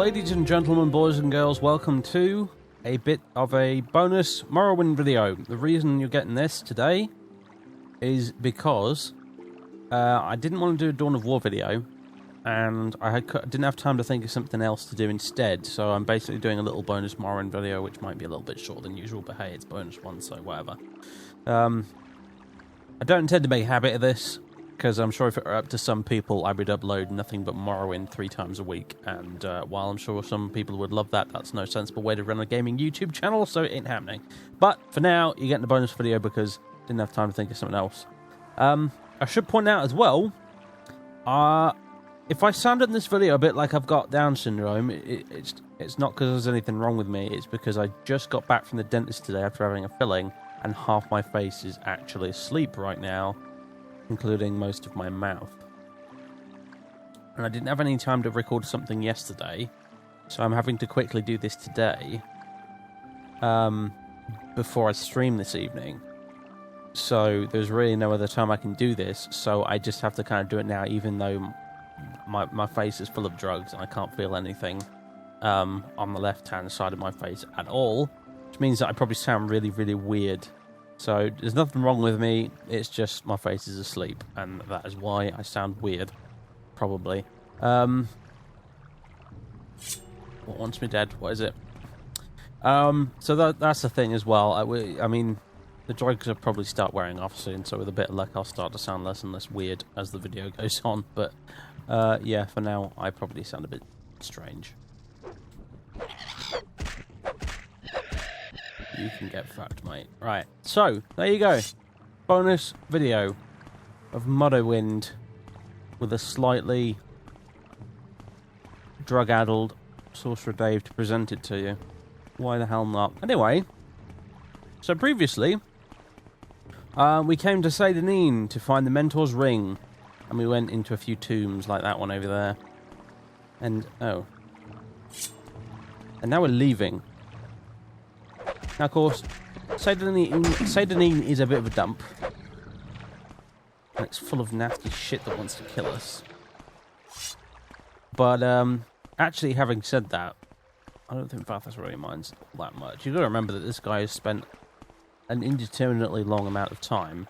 ladies and gentlemen, boys and girls, welcome to a bit of a bonus Morrowind video. The reason you're getting this today is because I didn't want to do a Dawn of War video, and I didn't have time to think of something else to do instead, so I'm basically doing a little bonus Morrowind video, which might be a little bit shorter than usual, but hey, it's bonus one, so whatever. I don't intend to make a habit of this, because I'm sure if it were up to some people, I would upload nothing but Morrowind 3 times a week, and while I'm sure some people would love that, that's no sensible way to run a gaming YouTube channel, so it ain't happening. But for now, you're getting the bonus video because I didn't have time to think of something else. I should point out as well, if I sound in this video a bit like I've got Down syndrome, it's not because there's anything wrong with me, it's because I just got back from the dentist today after having a filling, and half my face is actually asleep right now, including most of my mouth. And I didn't have any time to record something yesterday, so I'm having to quickly do this today, before I stream this evening. So there's really no other time I can do this, so I just have to kind of do it now, even though my face is full of drugs and I can't feel anything on the left-hand side of my face at all, which means that I probably sound really, really weird. So there's nothing wrong with me, it's just my face is asleep, and that is why I sound weird, probably. What wants me dead? What is it? So that's the thing as well. I mean, the drugs will probably start wearing off soon, so with a bit of luck I'll start to sound less and less weird as the video goes on, but yeah, for now I probably sound a bit strange. You can get fucked, mate. Right, so, there you go. Bonus video of Morrowind with a slightly drug-addled SorcererDave to present it to you. Why the hell not? Anyway, so previously, we came to Sethandas to find the Mentor's Ring, and we went into a few tombs like that one over there. And, oh. And now we're leaving. Now, of course, Sethandas is a bit of a dump. And it's full of nasty shit that wants to kill us. But, actually, having said that, I don't think Vathas really minds that much. You've got to remember that this guy has spent an indeterminately long amount of time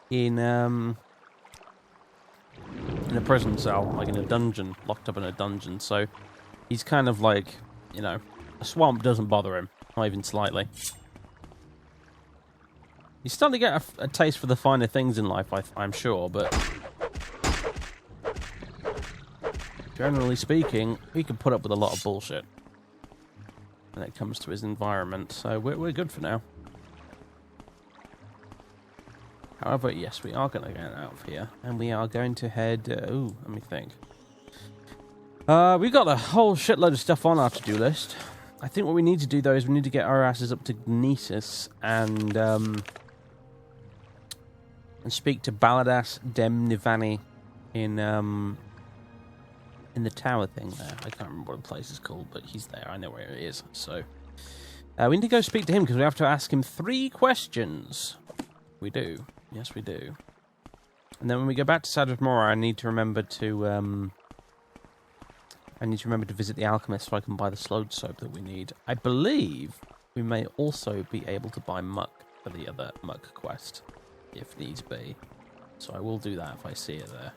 in a prison cell, like in a dungeon, locked up in a dungeon, so he's kind of like, you know, a swamp doesn't bother him, not even slightly. He's starting to get a taste for the finer things in life, I'm sure, but generally speaking, he can put up with a lot of bullshit when it comes to his environment, so we're good for now. However, yes, we are going to get out of here, and we are going to head... ooh, let me think. We've got a whole shitload of stuff on our to-do list. I think what we need to do, though, is we need to get our asses up to Gnisis and speak to Baladas Demnivani in the tower thing there. I can't remember what the place is called, but he's there. I know where he is. So we need to go speak to him because we have to ask him 3 questions. We do. Yes, we do. And then when we go back to Sadvmora, I need to remember to visit the Alchemist so I can buy the slowed soap that we need. I believe we may also be able to buy muck for the other muck quest, if needs be. So I will do that if I see it there.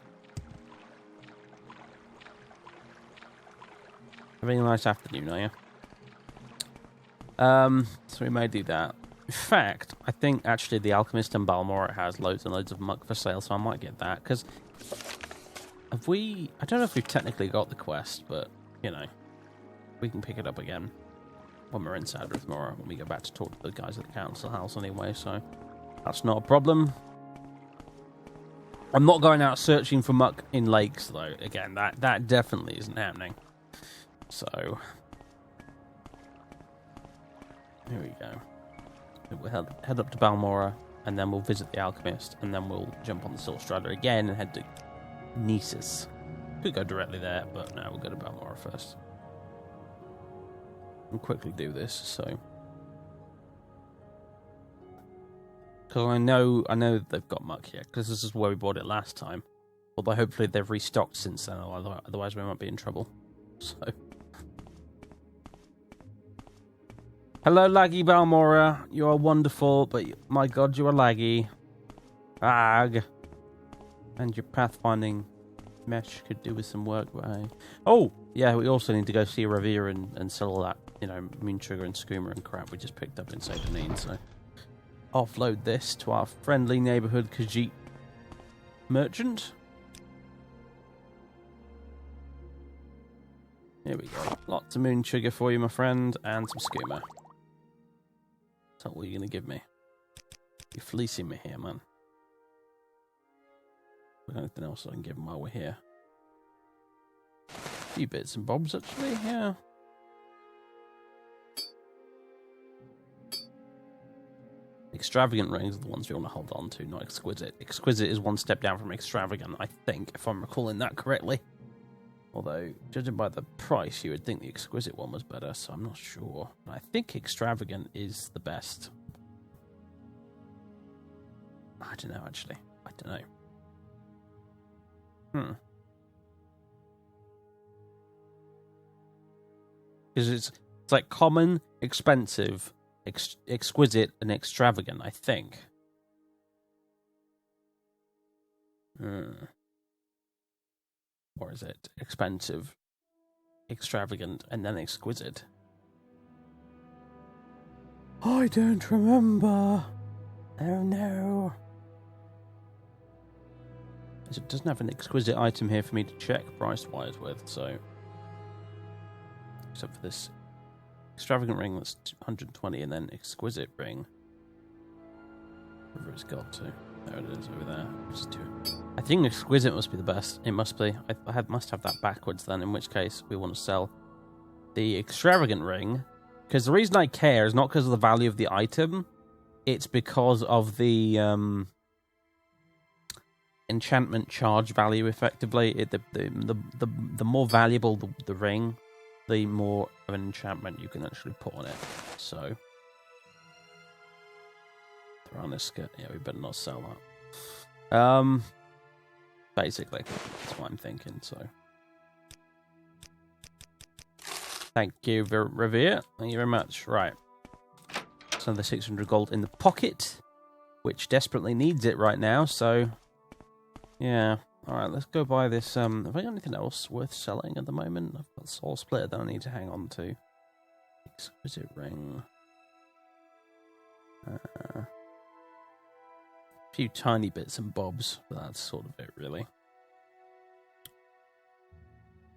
Having a nice afternoon, are you? So we may do that. In fact, I think actually the Alchemist in Balmora has loads and loads of muck for sale, so I might get that, because have we... I don't know if we've technically got the quest, but, you know, we can pick it up again when we're inside Rithmora, when we go back to talk to the guys at the council house anyway, so that's not a problem. I'm not going out searching for muck in lakes, though. Again, that definitely isn't happening. So, here we go. We'll head up to Balmora, and then we'll visit the Alchemist, and then we'll jump on the Siltstrada again and head to Gnisis. Could go directly there, but no, we'll go to Balmora first. And quickly do this, so... Because I know that they've got muck here, because this is where we bought it last time. Although hopefully they've restocked since then, otherwise we might be in trouble. So. Hello, laggy Balmora. You are wonderful, but my god, you are laggy. Ag. And your pathfinding mesh could do with some work. Oh, yeah, we also need to go see Revere and sell all that, you know, Moon Sugar and Skooma and crap we just picked up in Sethandas, so offload this to our friendly neighborhood Khajiit merchant. Here we go. Lots of Moon Sugar for you, my friend, and some Skooma. Is that what you're going to give me? You're fleecing me here, man. Anything else I can give them while we're here? A few bits and bobs, actually, yeah. Extravagant rings are the ones we want to hold on to, not exquisite. Exquisite is one step down from extravagant, I think, if I'm recalling that correctly. Although, judging by the price, you would think the exquisite one was better, so I'm not sure. I think extravagant is the best. I don't know, actually. I don't know. Because it's like common, expensive, exquisite, and extravagant, I think. Or is it expensive, extravagant, and then exquisite? I don't remember. Oh no. It doesn't have an exquisite item here for me to check price-wise with, so... Except for this extravagant ring that's 120, and then exquisite ring. Wherever it's got to. There it is, over there. I think exquisite must be the best. It must be. I must have that backwards then, in which case we want to sell the extravagant ring. Because the reason I care is not because of the value of the item, it's because of the... enchantment charge value, effectively. The more valuable the ring, the more of an enchantment you can actually put on it. So, Thranisket, yeah, we better not sell that. Basically, that's what I'm thinking. So, thank you, Revere. Thank you very much. Right, so the 600 gold in the pocket, which desperately needs it right now. So. Yeah, alright, let's go buy this. Have I got anything else worth selling at the moment? I've got Soul Splitter that I need to hang on to. Exquisite ring. A few tiny bits and bobs, but that's sort of it, really.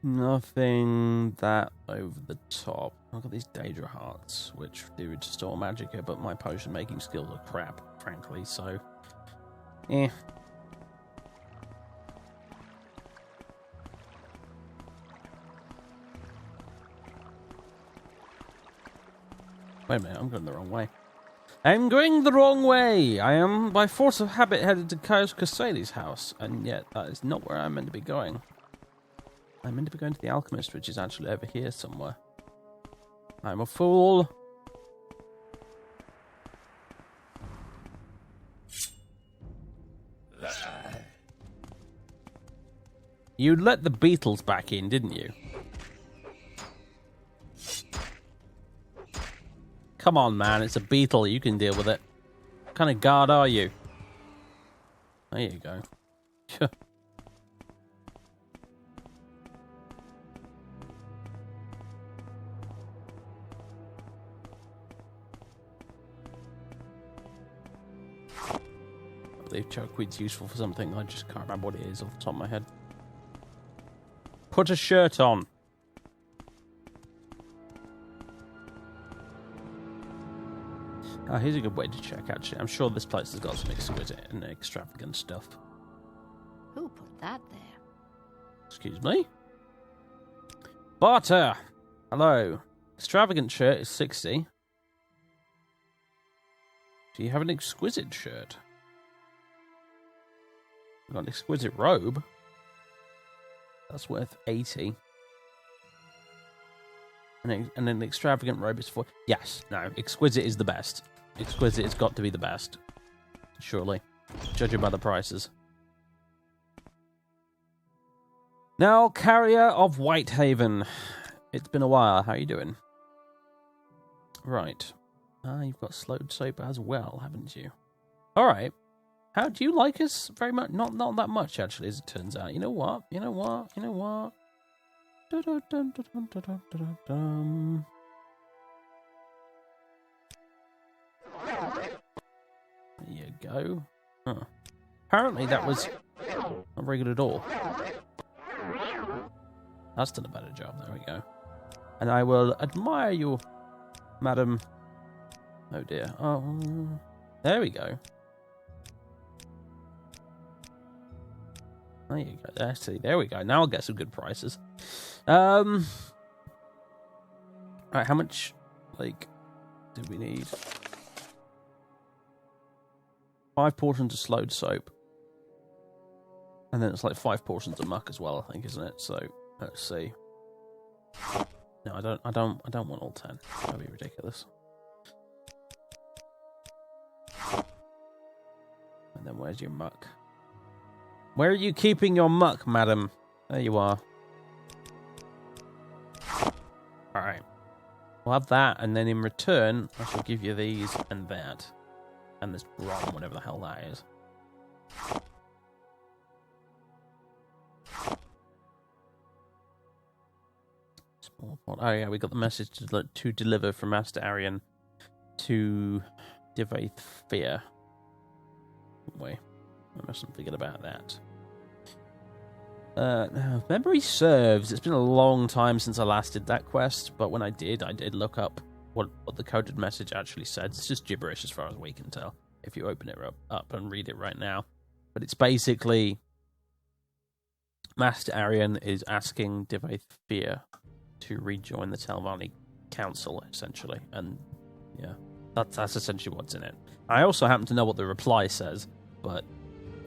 Nothing that over the top. I've got these Daedra Hearts, which do restore Magicka, but my potion making skills are crap, frankly, so... Eh. Wait a minute, I'm going the wrong way. I'm going the wrong way! I am, by force of habit, headed to Chaos Cassady's house, and yet that is not where I'm meant to be going. I'm meant to be going to the Alchemist, which is actually over here somewhere. I'm a fool! You let the Beatles back in, didn't you? Come on, man, it's a beetle. You can deal with it. What kind of guard are you? There you go. I believe chokeweed's useful for something. I just can't remember what it is off the top of my head. Put a shirt on. Oh, here's a good way to check, actually. I'm sure this place has got some exquisite and extravagant stuff. Who put that there? Excuse me? Barter! Hello. Extravagant shirt is 60. Do you have an exquisite shirt? I've got an exquisite robe. That's worth 80. And an extravagant robe is for... Yes, no, exquisite is the best. Exquisite has got to be the best. Surely. Judging by the prices. Now, Carrier of Whitehaven. It's been a while. How are you doing? Right. You've got slowed soap as well, haven't you? All right. How do you like us? Very much. Not that much, actually, as it turns out. You know what? You know what? You know what? Dum-dum-dum-dum-dum-dum-dum. There you go. Huh. Apparently that was not very good at all. That's done a better job. There we go. And I will admire you, madam. Oh dear. Oh, there we go. There you go. Actually, there we go. Now I'll get some good prices. Alright, how much, like, do we need? 5 portions of slowed soap. And then it's like 5 portions of muck as well, I think, isn't it? So, let's see. No, I don't want all 10. That'd be ridiculous. And then where's your muck? Where are you keeping your muck, madam? There you are. Alright. We'll have that, and then in return, I shall give you these and that. And this brom, whatever the hell that is. Small pot. Oh yeah, we got the message to deliver from Master Arian to Divaith Fear. Wait, I mustn't forget about that. Now, memory serves. It's been a long time since I last did that quest, but when I did look up what the coded message actually said. It's just gibberish as far as we can tell, if you open it up and read it right now. But it's basically Master Arian is asking Divaith Fear to rejoin the Telvanni Council, essentially. And, yeah, that's essentially what's in it. I also happen to know what the reply says, but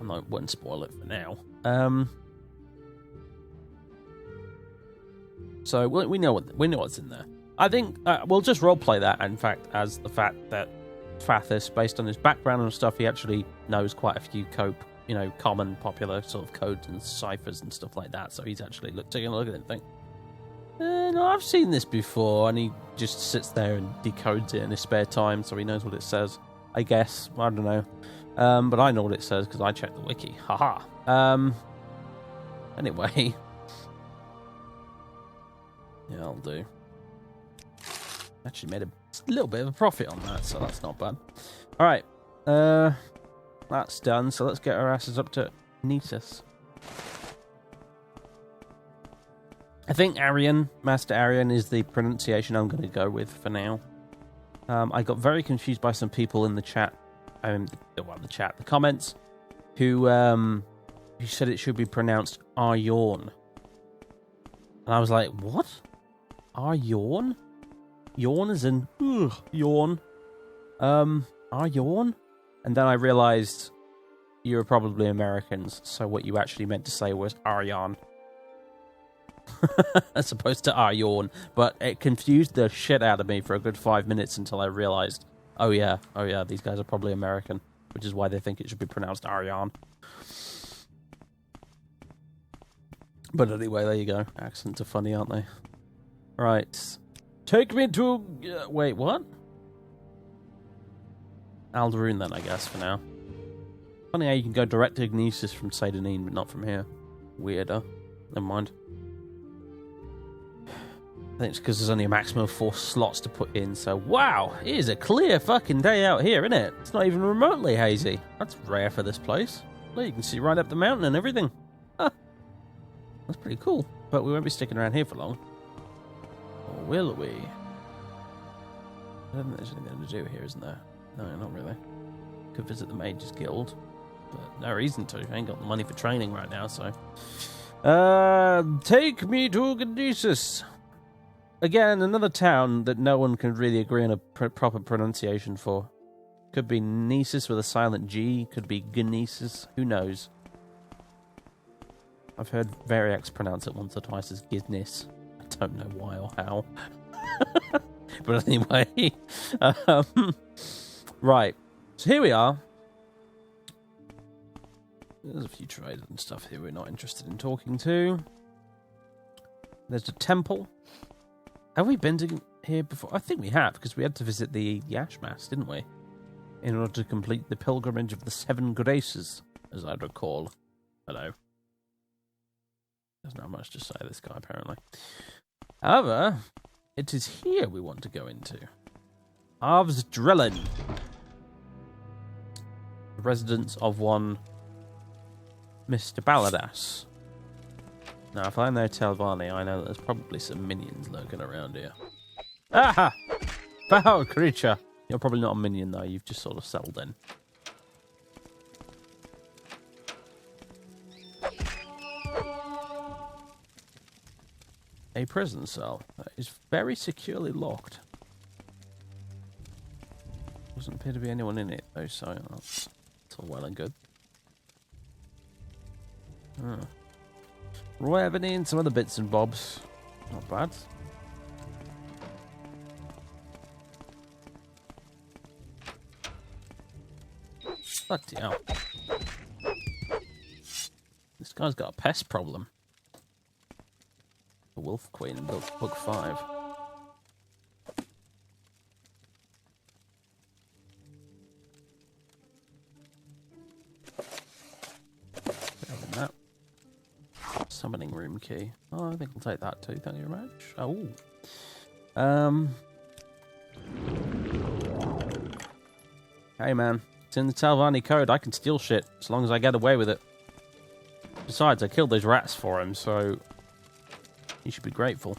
I wouldn't spoil it for now. So we know what's in there. I think we'll just roleplay that, in fact, as the fact that Fathis, based on his background and stuff, he actually knows quite a few common, popular sort of codes and ciphers and stuff like that. So he's actually taking a look at it and think, no, I've seen this before, and he just sits there and decodes it in his spare time, so he knows what it says. I guess, I don't know, but I know what it says because I checked the wiki. Haha. Anyway, yeah, I'll do. Actually made a little bit of a profit on that, so that's not bad. All right, that's done. So let's get our asses up to Gnisis. I think Master Arian is the pronunciation I'm going to go with for now. I got very confused by some people in the chat, the comments, who said it should be pronounced Aryorn. And I was like, what? Aryorn? Yawn as in, yawn. Aryorn? And then I realized you were probably Americans, so what you actually meant to say was Aryan. As opposed to Aryorn. But it confused the shit out of me for a good 5 minutes until I realized, oh yeah, these guys are probably American, which is why they think it should be pronounced Aryan. But anyway, there you go. Accents are funny, aren't they? Right. Take me to... wait, what? Alderun then, I guess, for now. Funny how you can go direct to Gnisis from Sedanine, but not from here. Weirder. Never mind. I think it's because there's only a maximum of 4 slots to put in, so... Wow! It is a clear fucking day out here, isn't it? It's not even remotely hazy. That's rare for this place. Well, you can see right up the mountain and everything. Huh. That's pretty cool. But we won't be sticking around here for long. Or will we? I don't think there's anything to do here, isn't there? No, not really. Could visit the Mages Guild, but no reason to. I ain't got the money for training right now, so... take me to Gnisis. Again, another town that no one can really agree on a proper pronunciation for. Could be Gnisis with a silent G, could be Gnisis, who knows? I've heard Variax pronounce it once or twice as Giznis. I don't know why or how. But anyway. Right. So here we are. There's a few traders and stuff here we're not interested in talking to. There's a temple. Have we been to here before? I think we have, because we had to visit the Ashmas, didn't we? In order to complete the pilgrimage of the 7 graces, as I recall. Hello. Doesn't have much to say, this guy, apparently. However, it is here we want to go into. Avsdrellin. The residence of one Mr. Baladas. Now, if I know Telvanni, I know that there's probably some minions lurking around here. Aha! Foul creature! You're probably not a minion, though. You've just sort of settled in. A prison cell that is very securely locked. Doesn't appear to be anyone in it, though, so that's all well and good. Roy Ebony and some other bits and bobs. Not bad. Bloody hell. This guy's got a pest problem. The Wolf Queen, book 5. That. Summoning room key. Oh, I think I'll take that too. Thank you very much. Oh. Hey man, it's in the Telvanni code. I can steal shit as long as I get away with it. Besides, I killed those rats for him, so he should be grateful.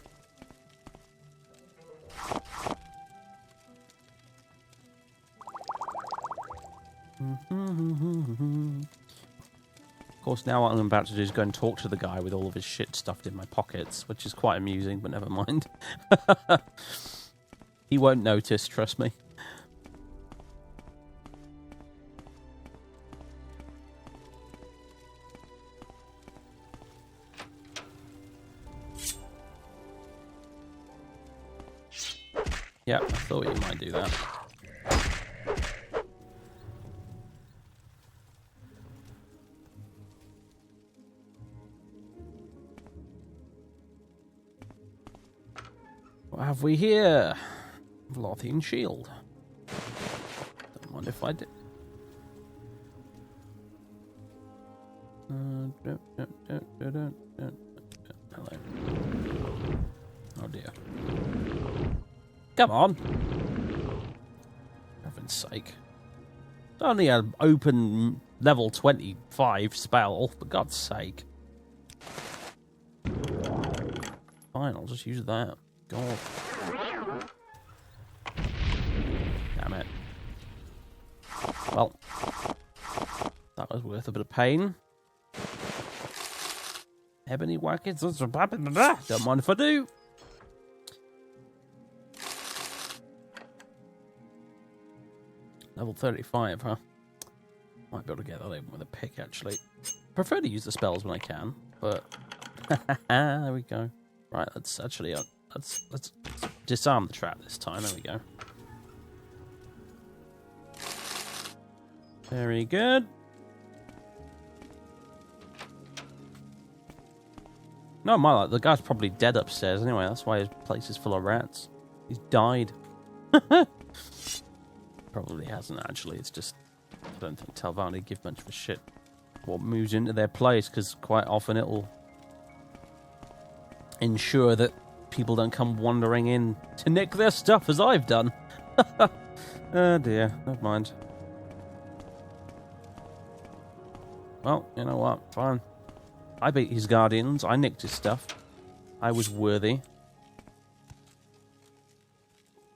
Of course, now what I'm about to do is go and talk to the guy with all of his shit stuffed in my pockets, which is quite amusing, but never mind. He won't notice, trust me. Yeah, I thought you might do that. What have we here? Lothian shield. Don't mind if I did. Hello. Oh dear. Come on. For heaven's sake. It's only an open level 25 spell, for God's sake. Fine, I'll just use that. God. Damn it. Well, that was worth a bit of pain. Ebony Wackets, don't mind if I do. Level 35, huh? Might be able to get that even with a pick, actually. Prefer to use the spells when I can, but there we go. Right, let's actually let's disarm the trap this time. There we go. Very good. No, my luck, the guy's probably dead upstairs anyway. That's why his place is full of rats. He's died. Probably hasn't, actually. It's just, I don't think Telvanni give much of a shit what moves into their place, because quite often it'll ensure that people don't come wandering in to nick their stuff, as I've done. Oh dear, never mind. Well, you know what, fine. I beat his guardians, I nicked his stuff. I was worthy.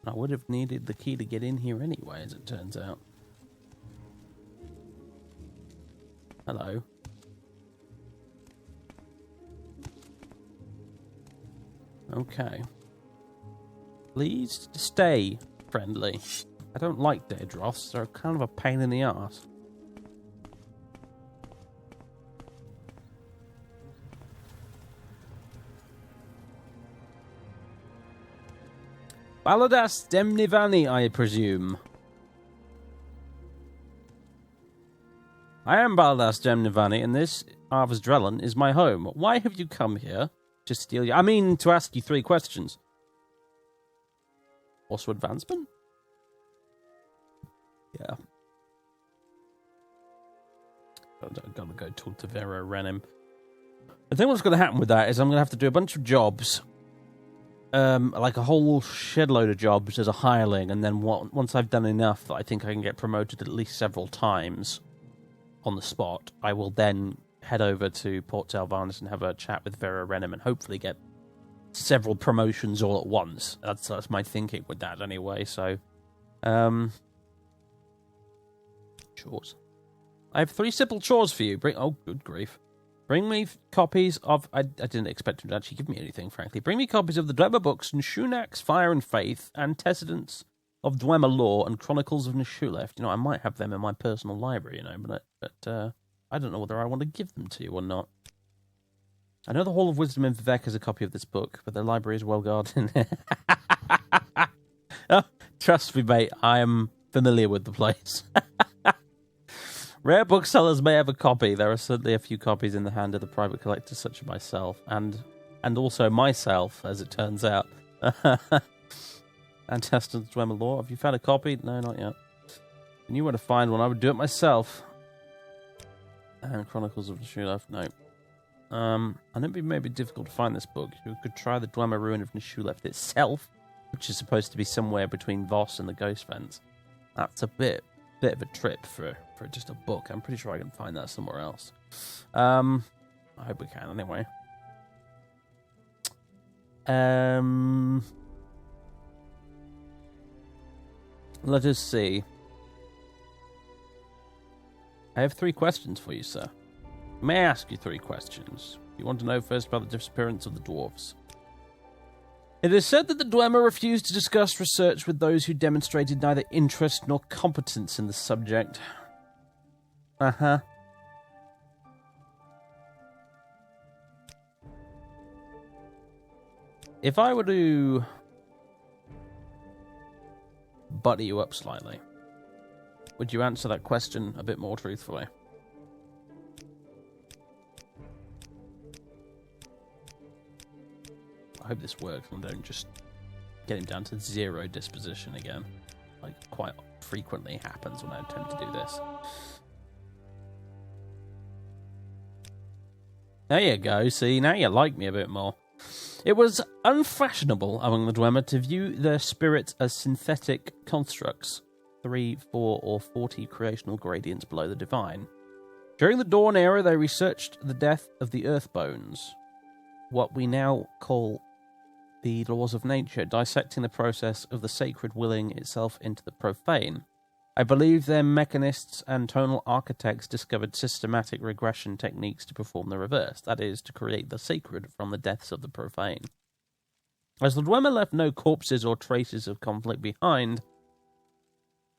I would have needed the key to get in here anyway, as it turns out. Hello. Okay. Please stay friendly. I don't like Daedroths. They're kind of a pain in the arse. Baladas Demnivani, I presume. I am Baladas Demnivani, and this Avsdrellin is my home. Why have you come here? to steal you. I mean, to ask you 3 questions. Also advancement? Yeah. I've got to go talk to Vvardenfell. I think what's going to happen with that is I'm going to have to do a bunch of jobs. Like a whole shed load of jobs as a hireling, and then once I've done enough that I think I can get promoted at least several times on the spot, I will then head over to Port Selvanis and have a chat with Vvardenfell and hopefully get several promotions all at once. That's my thinking with that anyway, so... Chores. I have 3 simple chores for you. Oh, good grief. Bring me copies of... I didn't expect him to actually give me anything, frankly. Bring me copies of the Dwemer books and Shunak's Fire and Faith, Antecedents of Dwemer Law, and Chronicles of Nishulef. You know, I might have them in my personal library, you know, but I don't know whether I want to give them to you or not. I know the Hall of Wisdom in Vivek has a copy of this book, but the library is well guarded. Oh, trust me, mate, I am familiar with the place. Rare booksellers may have a copy. There are certainly a few copies in the hand of the private collectors such as myself, and also myself, as it turns out. Antecedents of Dwemer Law. Have you found a copy? No, not yet. If I knew where to find one, I would do it myself. And Chronicles of Nishulef, no. And it'd be maybe difficult to find this book. You could try the Dwemer Ruin of Nishulef itself, which is supposed to be somewhere between Voss and the Ghost Fence. That's a bit of a trip for just a book. I'm pretty sure I can find that somewhere else. I hope we can anyway. Let us see. I have 3 questions for you, sir. May I ask you 3 questions? You want to know first about the disappearance of the dwarves. It is said that the Dwemer refused to discuss research with those who demonstrated neither interest nor competence in the subject. Uh-huh. If I were to butter you up slightly, would you answer that question a bit more truthfully? I hope this works and don't just get him down to 0 disposition again, like quite frequently happens when I attempt to do this. There you go, see, now you like me a bit more. It was unfashionable among the Dwemer to view their spirits as synthetic constructs, 3, 4, or 40 creational gradients below the divine. During the Dawn era, they researched the death of the Earthbones, what we now call the laws of nature, dissecting the process of the sacred willing itself into the profane. I believe their mechanists and tonal architects discovered systematic regression techniques to perform the reverse, that is, to create the sacred from the deaths of the profane. As the Dwemer left no corpses or traces of conflict behind,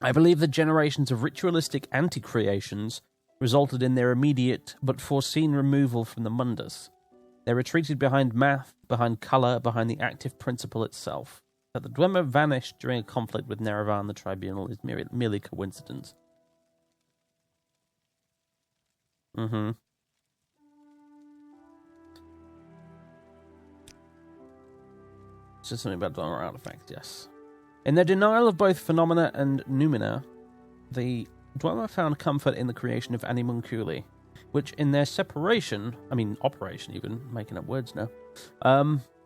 I believe the generations of ritualistic anti-creations resulted in their immediate but foreseen removal from the Mundus. They retreated behind math, behind colour, behind the active principle itself. That the Dwemer vanished during a conflict with Nerevan the Tribunal is merely coincidence. Mm-hmm. It's just something about Dwemer artifacts, yes. In their denial of both phenomena and noumena, the Dwemer found comfort in the creation of animunculi, which in their operation even, making up words now,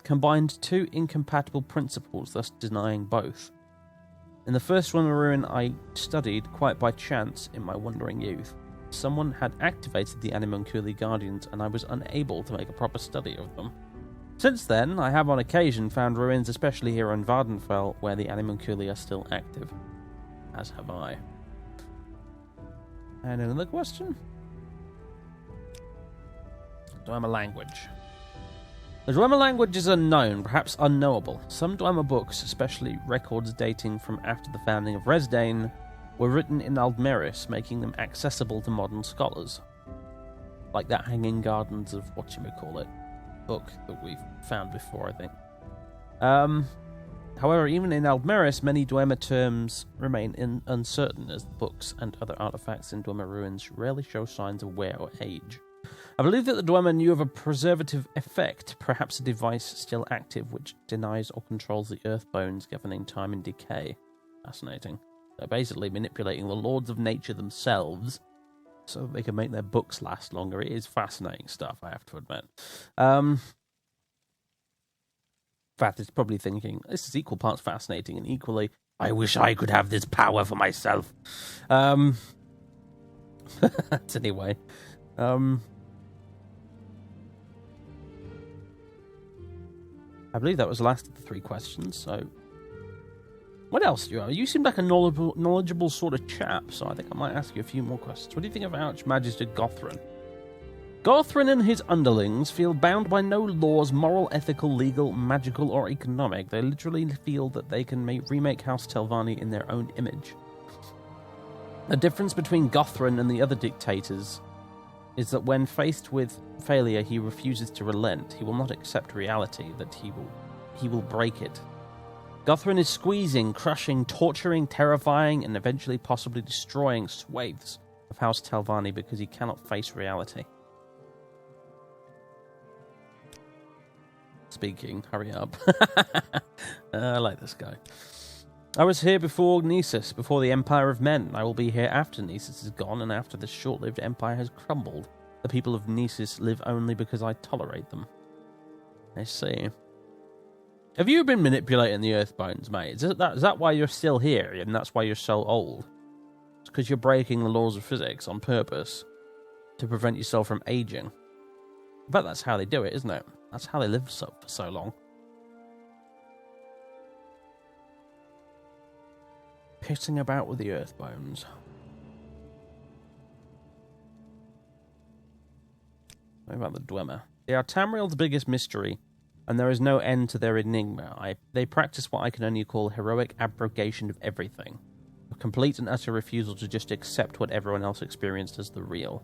combined 2 incompatible principles, thus denying both. In the first Dwemer ruin I studied, quite by chance, in my wandering youth, someone had activated the Animunculi Guardians, and I was unable to make a proper study of them. Since then, I have on occasion found ruins, especially here on Vvardenfell, where the Animunculi are still active. As have I. And another question? Dwemer language. The Dwemer language is unknown, perhaps unknowable. Some Dwemer books, especially records dating from after the founding of Resdayn, were written in Aldmeris, making them accessible to modern scholars. Like that Hanging Gardens of whatchamacallit book that we've found before, I think. However, even in Aldmeris, many Dwemer terms remain uncertain, as the books and other artifacts in Dwemer ruins rarely show signs of wear or age. I believe that the Dwemer knew of a preservative effect, perhaps a device still active which denies or controls the earth bones governing time and decay. Fascinating. They're basically manipulating the lords of nature themselves so they can make their books last longer. It is fascinating stuff, I have to admit. In fact, it's probably thinking, this is equal parts fascinating and equally, I wish I could have this power for myself. Anyway. I believe that was the last of the 3 questions, so... What else do you have? You seem like a knowledgeable sort of chap, so I think I might ask you a few more questions. What do you think of Archmagister Gothrin? Gothrin and his underlings feel bound by no laws, moral, ethical, legal, magical, or economic. They literally feel that they can remake House Telvanni in their own image. The difference between Gothrin and the other dictators is that when faced with failure, he refuses to relent. He will not accept reality, that he will break it. Gothrin is squeezing, crushing, torturing, terrifying, and eventually possibly destroying swathes of House Telvanni because he cannot face reality. Speaking, hurry up. I like this guy. I was here before Gnisis, before the Empire of Men. I will be here after Gnisis is gone and after this short-lived empire has crumbled. The people of Gnisis live only because I tolerate them. I see. Have you been manipulating the Earthbones, mate? Is that why you're still here, and that's why you're so old? It's because you're breaking the laws of physics on purpose to prevent yourself from aging. But that's how they do it, isn't it? That's how they live for so long. Pissing about with the Earthbones. What about the Dwemer? They are Tamriel's biggest mystery, and there is no end to their enigma. They practice what I can only call heroic abrogation of everything. A complete and utter refusal to just accept what everyone else experienced as the real.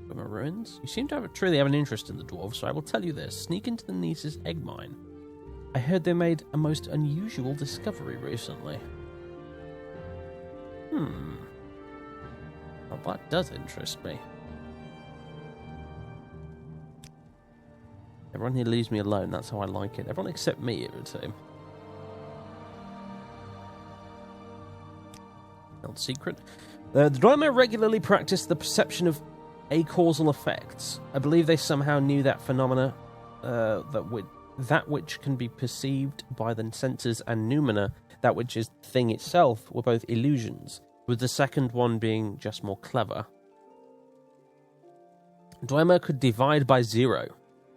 Dwemer ruins? You seem to truly have an interest in the dwarves, so I will tell you this. Sneak into the Gnisis egg mine. I heard they made a most unusual discovery recently. Well, that does interest me. Everyone here leaves me alone, that's how I like it. Everyone except me, it would seem. Held secret. The Dwemer regularly practice the perception of acausal effects. I believe they somehow knew that phenomena, that which can be perceived by the senses and noumena, that which is the thing itself, were both illusions, with the second one being just more clever. Dwemer could divide by 0.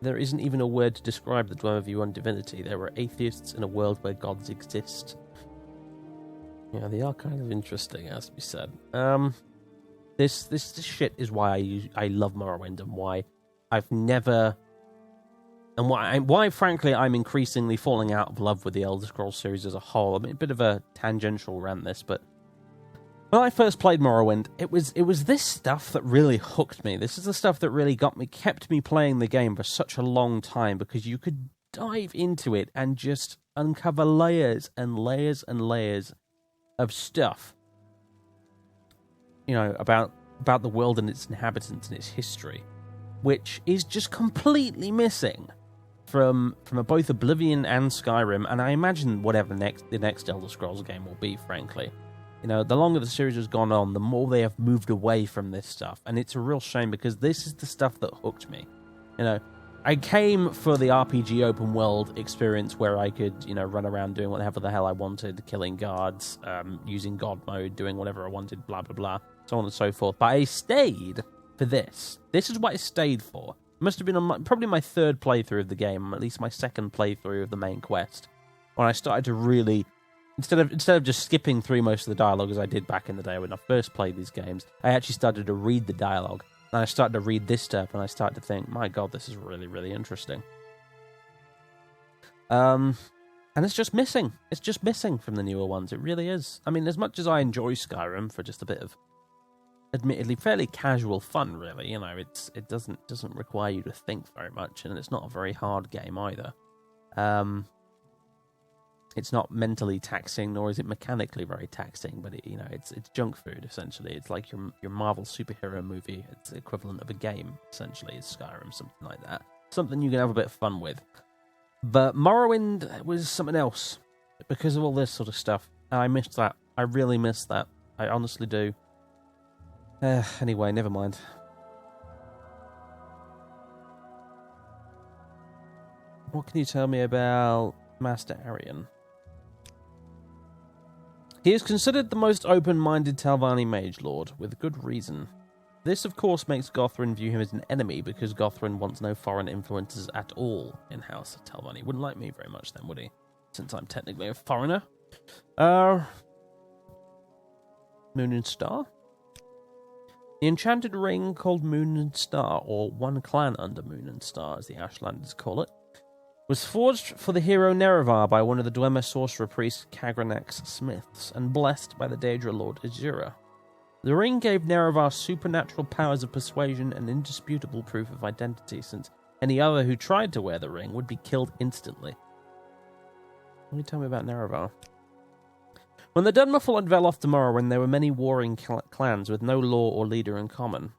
There isn't even a word to describe the Dwemer view on divinity. There were atheists in a world where gods exist. Yeah, they are kind of interesting, as to be said. This shit is why I love Morrowind and why I've never... And why, frankly, I'm increasingly falling out of love with the Elder Scrolls series as a whole. I mean, a bit of a tangential rant, this, but when I first played Morrowind, it was this stuff that really hooked me. This is the stuff that really kept me playing the game for such a long time, because you could dive into it and just uncover layers and layers and layers of stuff, you know, about the world and its inhabitants and its history, which is just completely missing from both Oblivion and Skyrim, and I imagine whatever the next Elder Scrolls game will be, frankly. You know, the longer the series has gone on, the more they have moved away from this stuff, and it's a real shame, because this is the stuff that hooked me. You know, I came for the RPG open world experience where I could, you know, run around doing whatever the hell I wanted, killing guards, using god mode, doing whatever I wanted, blah, blah, blah, so on and so forth. But I stayed for this. This is what I stayed for. It must have been probably my 3rd playthrough of the game, at least my 2nd playthrough of the main quest, when I started to really... Instead of just skipping through most of the dialogue as I did back in the day when I first played these games, I actually started to read the dialogue. And I started to read this stuff, and I started to think, my god, this is really, really interesting. And it's just missing. It's just missing from the newer ones. It really is. I mean, as much as I enjoy Skyrim for just a bit of, admittedly, fairly casual fun, really, you know, it doesn't require you to think very much, and it's not a very hard game either. It's not mentally taxing, nor is it mechanically very taxing, but it's junk food essentially. It's like your Marvel superhero movie. It's the equivalent of a game essentially. It's Skyrim, something like that. Something you can have a bit of fun with. But Morrowind was something else because of all this sort of stuff. And I missed that. I really missed that. I honestly do. Anyway, never mind. What can you tell me about Master Arian? He is considered the most open-minded Telvanni mage lord, with good reason. This, of course, makes Gothrin view him as an enemy, because Gothrin wants no foreign influences at all in House Telvanni. Wouldn't like me very much then, would he? Since I'm technically a foreigner. Moon and Star? The enchanted ring called Moon and Star, or one clan under Moon and Star, as the Ashlanders call it, was forged for the hero Nerevar by one of the Dwemer sorcerer priest Kagranak's smiths, and blessed by the Daedra Lord Azura. The ring gave Nerevar supernatural powers of persuasion and indisputable proof of identity, since any other who tried to wear the ring would be killed instantly. What can you tell me about Nerevar? When the Dunmer followed Veloth to Morrowind, there were many warring clans with no law or leader in common.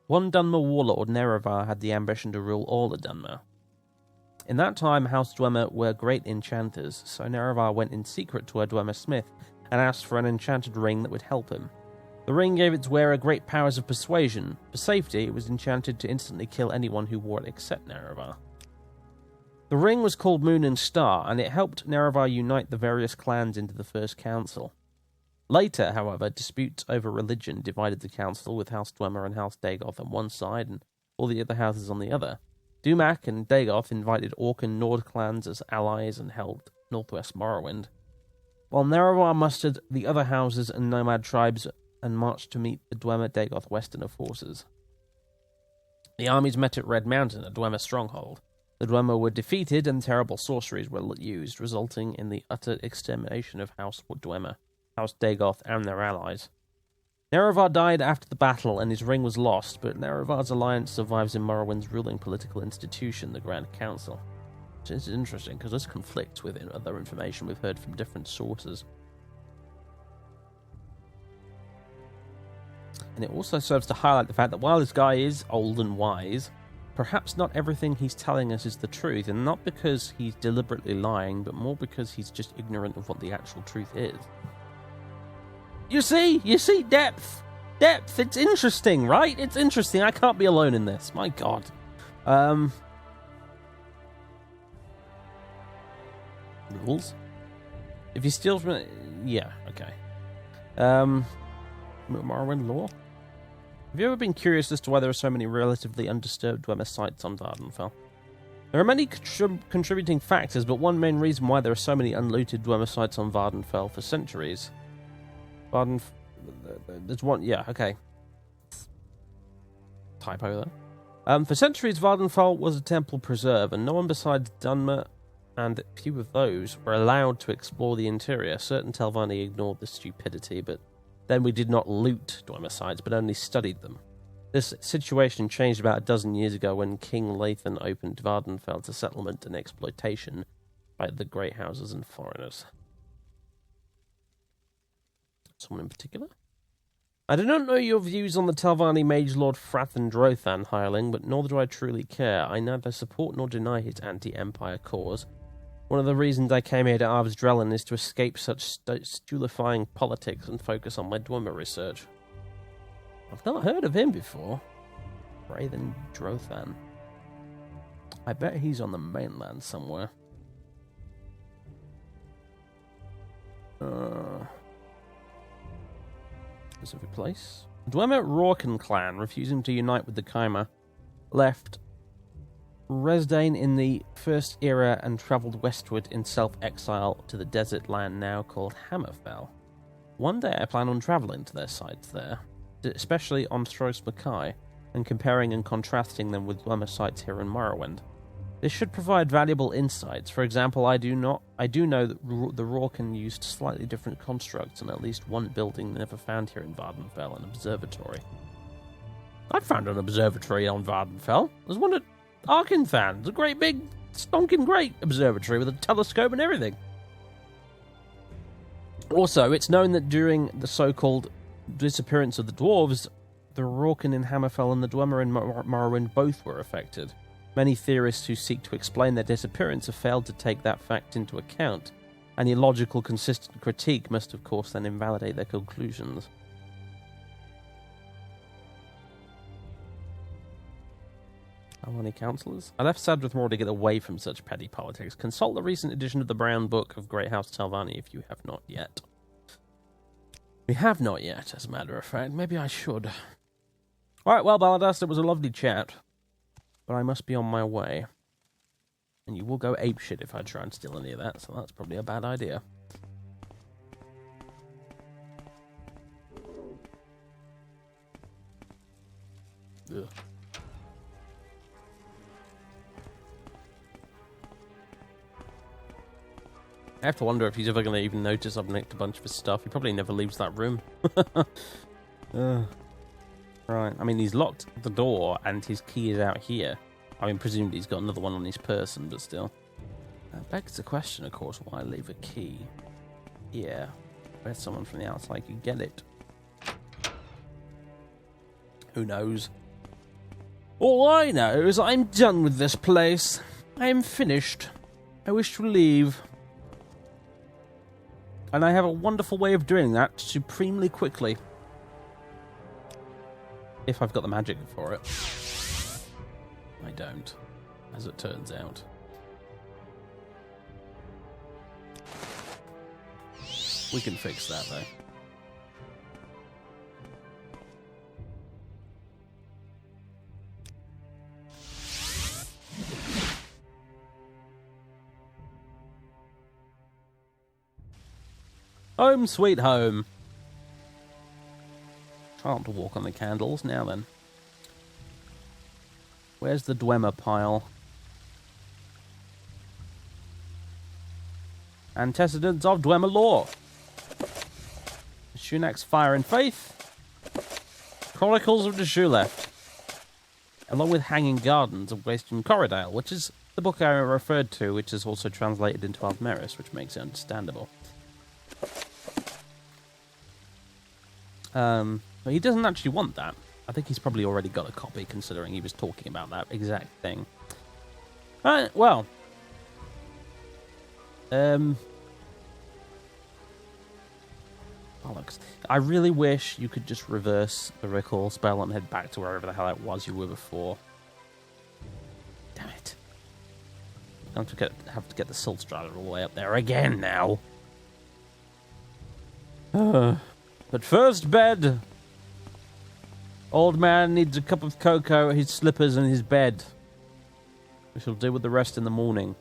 One Dunmer warlord, Nerevar, had the ambition to rule all the Dunmer. In that time, House Dwemer were great enchanters, so Nerevar went in secret to a Dwemer smith and asked for an enchanted ring that would help him. The ring gave its wearer great powers of persuasion. For safety, it was enchanted to instantly kill anyone who wore it except Nerevar. The ring was called Moon and Star, and it helped Nerevar unite the various clans into the First Council. Later, however, disputes over religion divided the council, with House Dwemer and House Dagoth on one side and all the other houses on the other. Dumak and Dagoth invited Orc and Nord clans as allies and helped Northwest Morrowind, while Nerevar mustered the other houses and nomad tribes and marched to meet the Dwemer-Dagoth Westerner forces. The armies met at Red Mountain, a Dwemer stronghold. The Dwemer were defeated and terrible sorceries were used, resulting in the utter extermination of House Dwemer, House Dagoth, and their allies. Nerevar died after the battle, and his ring was lost, but Nerevar's alliance survives in Morrowind's ruling political institution, the Grand Council. Which is interesting, because this conflicts with other information we've heard from different sources. And it also serves to highlight the fact that while this guy is old and wise, perhaps not everything he's telling us is the truth, and not because he's deliberately lying, but more because he's just ignorant of what the actual truth is. You see, depth, it's interesting, right? It's interesting, I can't be alone in this, my god. Rules? If he steals from it, yeah, okay. Morrowind lore? Have you ever been curious as to why there are so many relatively undisturbed Dwemer sites on Vvardenfell? There are many contributing factors, but one main reason why there are so many unlooted Dwemer sites on Vvardenfell for centuries. There's one, yeah, okay. Typo there. For centuries, Vvardenfell was a temple preserve, and no one besides Dunmer, and few of those, were allowed to explore the interior. Certain Telvanni ignored this stupidity, but then we did not loot Dwemer sites, but only studied them. This situation changed about a dozen years ago when King Lathan opened Vvardenfell to settlement and exploitation by the great houses and foreigners. Someone in particular? I do not know your views on the Telvanni Mage Lord Frathan Drothan, hireling, but nor do I truly care. I neither support nor deny his anti-Empire cause. One of the reasons I came here to Arv's Drellin is to escape such stultifying politics and focus on my Dwemer research. I've not heard of him before. Frathan Drothan. I bet he's on the mainland somewhere. Specific place. Dwemer Rorken clan, refusing to unite with the Kaima, left Resdain in the First Era and travelled westward in self-exile to the desert land now called Hammerfell. One day I plan on travelling to their sites there, especially on Stros Mackay, and comparing and contrasting them with Dwemer sites here in Morrowind. This should provide valuable insights. For example, I do know that the Rorken used slightly different constructs and at least one building never found here in Vvardenfell, an observatory. I found an observatory on Vvardenfell. There's one at Arkenthan. It's a great big, stonking great observatory with a telescope and everything. Also, it's known that during the so-called disappearance of the dwarves, the Rorken in Hammerfell and the Dwemer in Morrowind both were affected. Many theorists who seek to explain their disappearance have failed to take that fact into account. Any logical, consistent critique must, of course, then invalidate their conclusions. How many councillors? I left Sadrith more to get away from such petty politics. Consult the recent edition of the Brown Book of Great House Talvani if you have not yet. We have not yet, as a matter of fact. Maybe I should. Alright, well, Baladas, it was a lovely chat. But I must be on my way. And you will go apeshit if I try and steal any of that, so that's probably a bad idea. Ugh. I have to wonder if he's ever going to even notice I've nicked a bunch of his stuff. He probably never leaves that room. Right, I mean, he's locked the door and his key is out here. I mean, presumably he's got another one on his person, but still. That begs the question, of course, why leave a key here where someone from the outside could get it? Who knows? All I know is I'm done with this place. I am finished. I wish to leave. And I have a wonderful way of doing that supremely quickly. If I've got the magic for it. I don't, as it turns out. We can fix that, though. Home sweet home. Can't to walk on the candles. Now then. Where's the Dwemer pile? Antecedents of Dwemer lore. Shunak's Fire and Faith. Chronicles of the Shuleft. Along with Hanging Gardens of Wasteland Corridale, which is the book I referred to, which is also translated into Aldmeris, which makes it understandable. But he doesn't actually want that. I think he's probably already got a copy, considering he was talking about that exact thing. Right, well. Bollocks. I really wish you could just reverse the recall spell and head back to wherever the hell it was you were before. Damn it. I have to get the Salt Strider all the way up there again now. But first, bed. Old man needs a cup of cocoa, his slippers, and his bed. We shall deal with the rest in the morning.